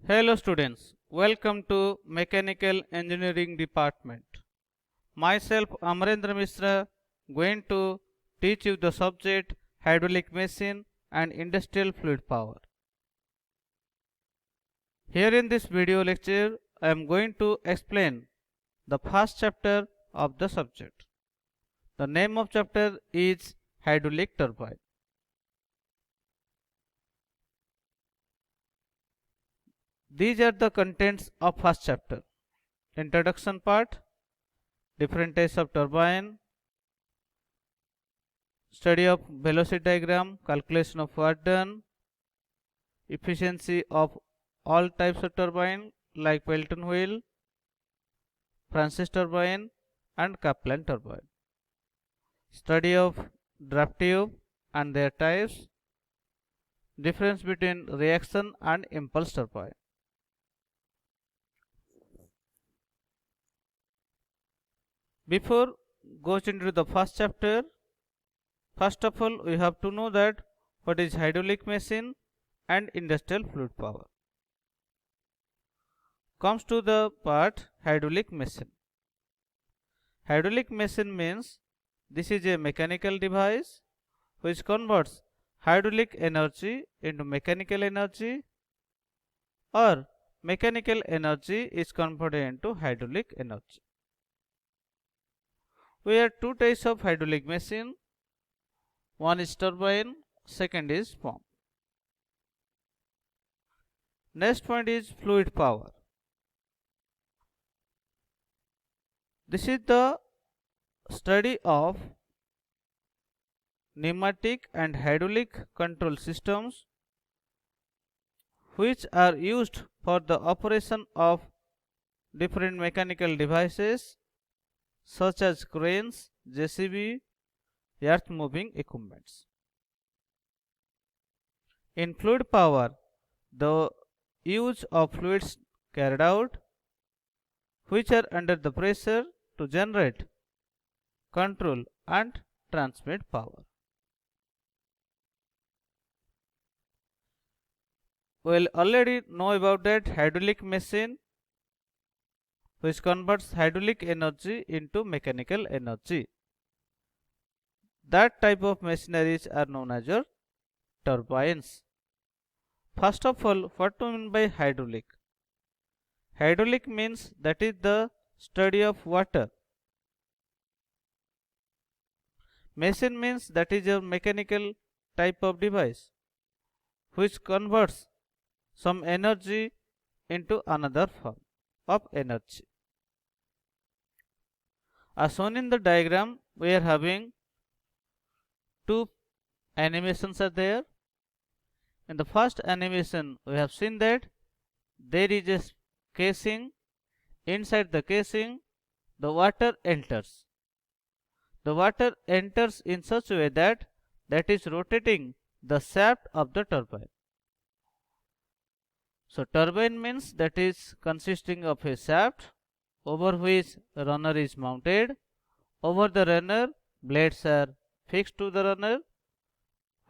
Hello students, welcome to Mechanical Engineering Department. Myself Amarendra Mishra going to teach you the subject hydraulic machine and industrial fluid power. Here in this video lecture I am going to explain the first chapter of the subject. The name of chapter is hydraulic turbine. These are the contents of first chapter. Introduction part, different types of turbine, study of velocity diagram, calculation of work done, efficiency of all types of turbine like Pelton wheel, Francis turbine and Kaplan turbine, study of draft tube and their types, difference between reaction and impulse turbine. Before goes into the first chapter, first of all we have to know that what is hydraulic machine and industrial fluid power. Comes to the part hydraulic machine. Hydraulic machine means this is a mechanical device which converts hydraulic energy into mechanical energy, or mechanical energy is converted into hydraulic energy. We have two types of hydraulic machine. One is turbine, second is pump. Next point is fluid power. This is the study of pneumatic and hydraulic control systems which are used for the operation of different mechanical devices such as cranes, JCB, earth moving equipments. In fluid power, the use of fluids carried out which are under the pressure to generate, control and transmit power. We will already know about that hydraulic machine which converts hydraulic energy into mechanical energy. That type of machineries are known as your turbines. First of all, what do you mean by hydraulic? Hydraulic means that is the study of water. Machine means that is a mechanical type of device which converts some energy into another form of energy. As shown in the diagram, we are having two animations are there. In the first animation, we have seen that there is a casing. Inside the casing, the water enters. The water enters in such a way that is rotating the shaft of the turbine. So turbine means that is consisting of a shaft over which runner is mounted. Over the runner, blades are fixed to the runner.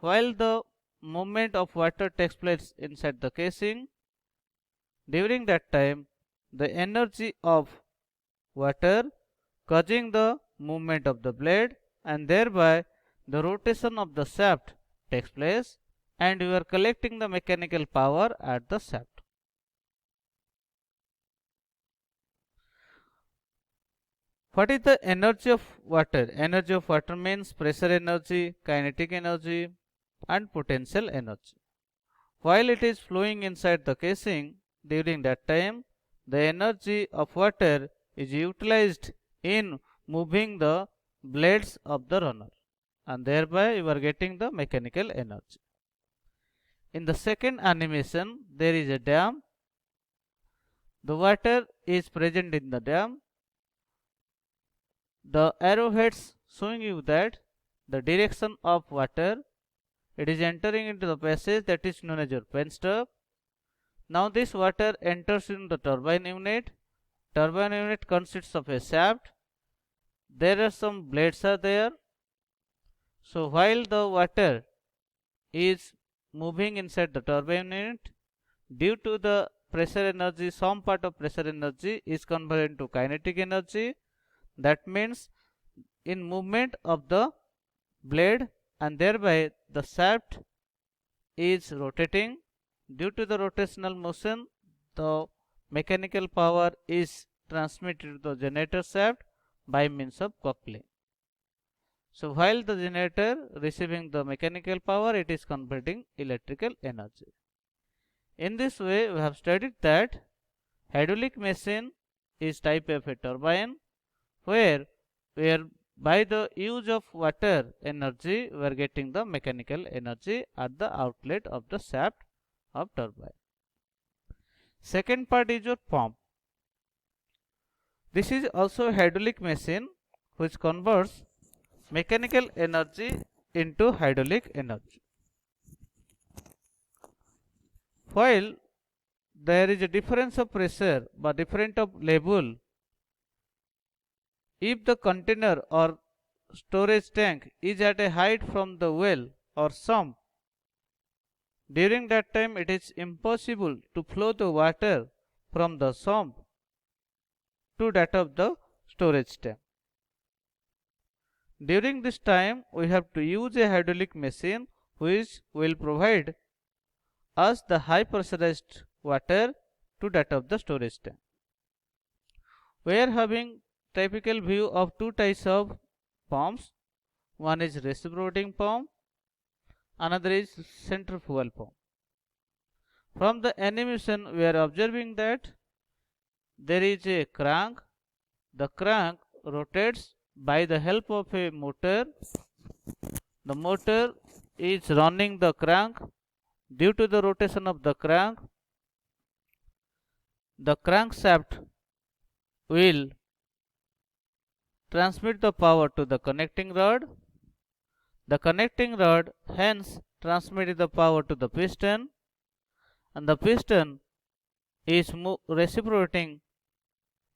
While the movement of water takes place inside the casing, during that time the energy of water causing the movement of the blade and thereby the rotation of the shaft takes place, and you are collecting the mechanical power at the shaft. What is the energy of water? Energy of water means pressure energy, kinetic energy and potential energy. While it is flowing inside the casing, during that time the energy of water is utilized in moving the blades of the runner, and thereby you are getting the mechanical energy. In the second animation, there is a dam. The water is present in the dam. The arrowheads showing you that the direction of water, it is entering into the passage that is known as your penstock. Now this water enters in the turbine unit. Turbine unit consists of a shaft. There are some blades are there. So while the water is moving inside the turbine unit, due to the pressure energy, some part of pressure energy is converted into kinetic energy. That means in movement of the blade, and thereby the shaft is rotating. Due to the rotational motion, the mechanical power is transmitted to the generator shaft by means of coupling. So while the generator receiving the mechanical power, it is converting electrical energy. In this way, we have studied that hydraulic machine is type of a turbine where by the use of water energy we are getting the mechanical energy at the outlet of the shaft of turbine. Second part is your pump. This is also a hydraulic machine which converts mechanical energy into hydraulic energy. While there is a difference of pressure but different of level, if the container or storage tank is at a height from the well or sump, during that time it is impossible to flow the water from the sump to that of the storage tank. During this time we have to use a hydraulic machine which will provide us the high pressurized water to that of the storage tank. We are having typical view of two types of pumps. One is reciprocating pump, another is centrifugal pump. From the animation we are observing that there is a crank. The crank rotates by the help of a motor. The motor is running the crank. Due to the rotation of the crankshaft will transmit the power to the connecting rod. The connecting rod hence transmits the power to the piston, and the piston is reciprocating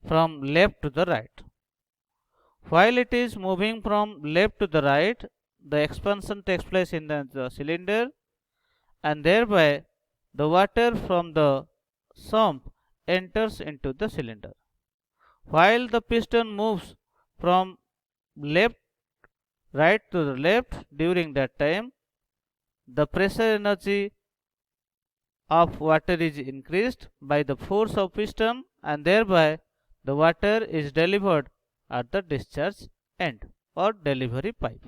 from left to the right. While it is moving from left to the right, the expansion takes place in the cylinder, and thereby the water from the sump enters into the cylinder. While the piston moves from right to the left, during that time the pressure energy of water is increased by the force of piston, and thereby the water is delivered at the discharge end or delivery pipe.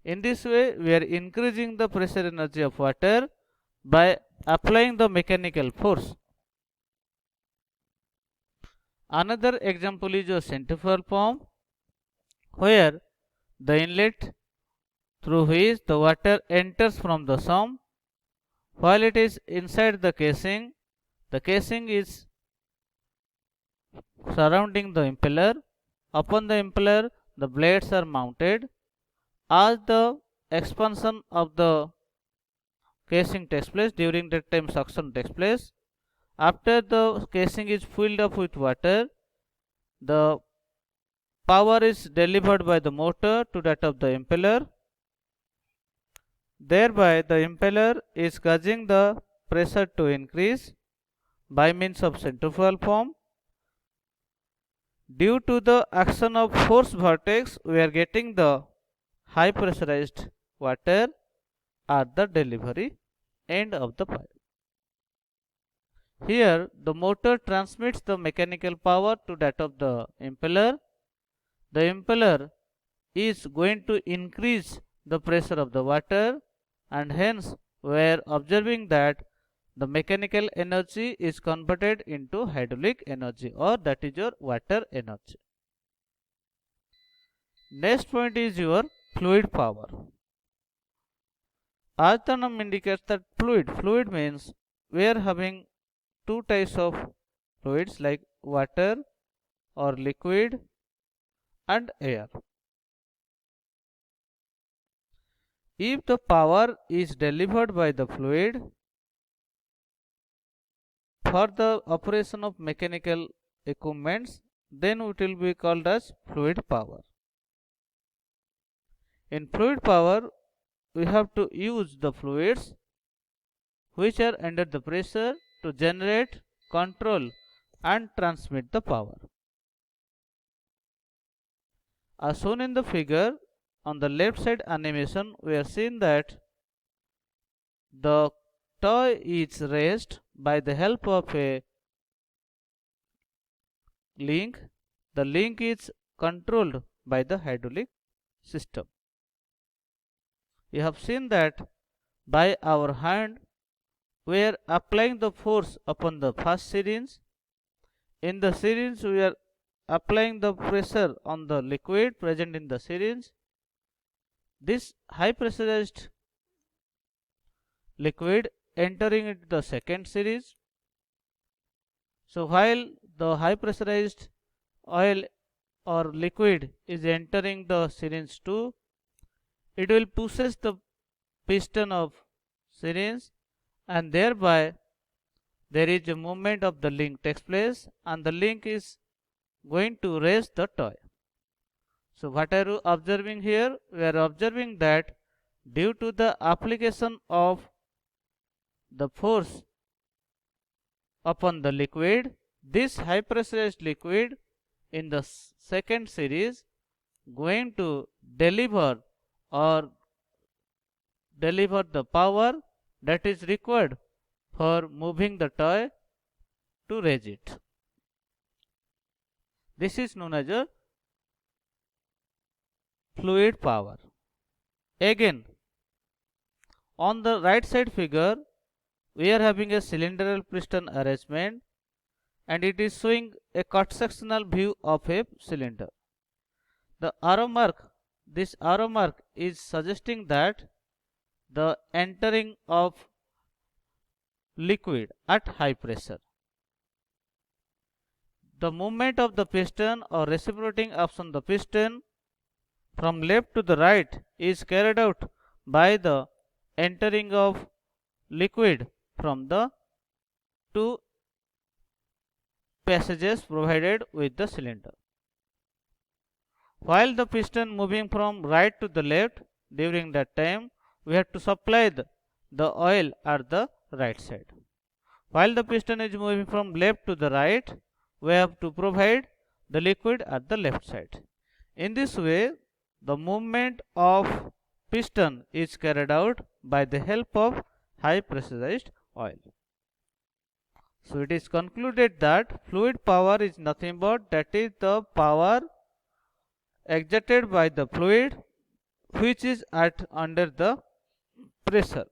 In this way we are increasing the pressure energy of water by applying the mechanical force. Another example is a centrifugal pump, where the inlet through which the water enters from the sump. While it is inside the casing is surrounding the impeller. Upon the impeller the blades are mounted. As the expansion of the casing takes place, during that time suction takes place. After the casing is filled up with water, the power is delivered by the motor to that of the impeller. Thereby the impeller is causing the pressure to increase by means of centrifugal pump. Due to the action of force vortex, we are getting the high pressurized water at the delivery end of the pipe. Here the motor transmits the mechanical power to that of the impeller. The impeller is going to increase the pressure of the water, and hence we are observing that the mechanical energy is converted into hydraulic energy, or that is your water energy. Next point is your fluid power. As the name indicates that fluid means we are having two types of fluids like water or liquid and air. If the power is delivered by the fluid for the operation of mechanical equipments, then it will be called as fluid power. In fluid power, we have to use the fluids which are under the pressure to generate, control and transmit the power. As shown in the figure, on the left side animation, we are seeing that the toy is raised by the help of a link. The link is controlled by the hydraulic system. You have seen that by our hand we are applying the force upon the first syringe. In the syringe we are applying the pressure on the liquid present in the syringe. This high pressurized liquid entering into the second syringe. So while the high pressurized oil or liquid is entering the syringe 2, it will pushes the piston of syringe and thereby there is a movement of the link takes place and the link is going to raise the toy. So what are you observing here? We are observing that due to the application of the force upon the liquid, this high pressurized liquid in the second series going to deliver the power that is required for moving the toy to raise it. This is known as a fluid power. Again, on the right side figure, we are having a cylindrical piston arrangement and it is showing a cut-sectional view of a cylinder. The arrow mark, this arrow mark is suggesting that the entering of liquid at high pressure. The movement of the piston or reciprocating action the piston from left to the right is carried out by the entering of liquid from the two passages provided with the cylinder. While the piston moving from right to the left, during that time we have to supply the oil at the right side. While the piston is moving from left to the right, we have to provide the liquid at the left side. In this way, the movement of piston is carried out by the help of high pressurized oil. So it is concluded that fluid power is nothing but that is the power exerted by the fluid which is at under the pressure.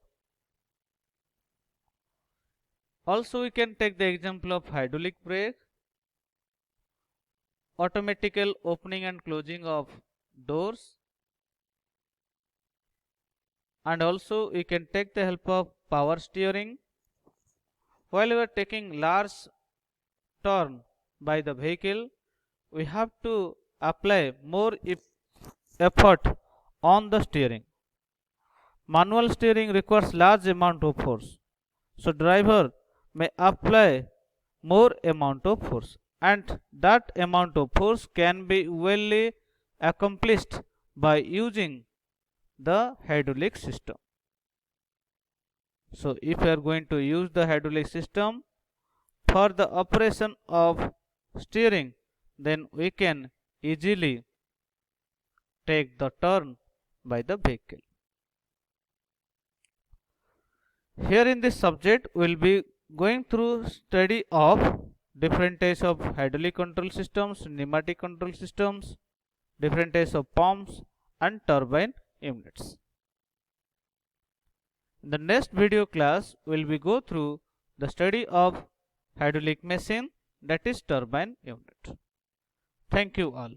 Also we can take the example of hydraulic brake, automatical opening and closing of doors, and also we can take the help of power steering. While we are taking large turn by the vehicle, we have to apply more effort on the steering. Manual steering requires large amount of force, so driver may apply more amount of force, and that amount of force can be well accomplished by using the hydraulic system. So if you are going to use the hydraulic system for the operation of steering, then we can easily take the turn by the vehicle. Here in this subject we will be going through study of different types of hydraulic control systems, pneumatic control systems, different types of pumps and turbine units. In the next video class, we will be go through the study of hydraulic machine, that is turbine unit. Thank you all.